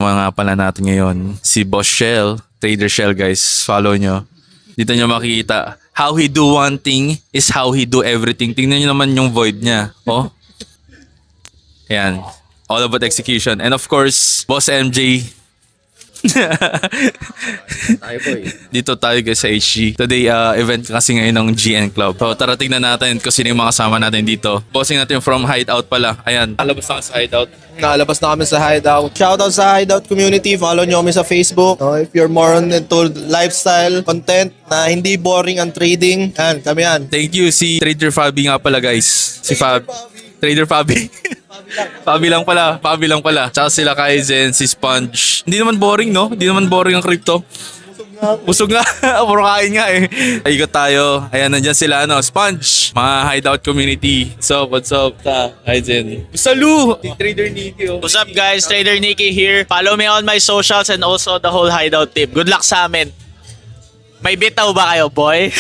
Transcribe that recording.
Mga pala natin ngayon, si Boss Shell, Trader Shell guys, follow nyo. Dito nyo makikita, how he do one thing is how he do everything. Tingnan nyo naman yung void niya. Oh. Ayan, all about execution. And of course, Boss MJ. Dito tayo guys sa HG. Today, event kasi ngayon ng GN Club. So tara tignan natin kung sino yung mga kasama natin dito. Bossing natin from Hideout pala. Ayan, alabas na sa Hideout. Nakalabas na kami sa Hideout. Shoutout sa Hideout community. Follow nyo kami sa Facebook. If you're more on into lifestyle content na hindi boring ang trading, yan, kami yan. Thank you si Trader Fabi nga pala guys. Si Fab. Trader Fabi. Fabi lang pala. Tsaka sila Kaizen, si Sponge. Hindi naman boring no? Hindi naman boring ang crypto. Busog nga. Puro kain nga eh. Ikot tayo. Ayan, nandyan sila ano, Sponge. Mga Hideout community. So, what's up? Kaizen. Salu! Trader Nicky oh. What's up guys, Trader Nicky here. Follow me on my socials and also the whole Hideout team. Good luck sa amin. May bitaw ba kayo, boy?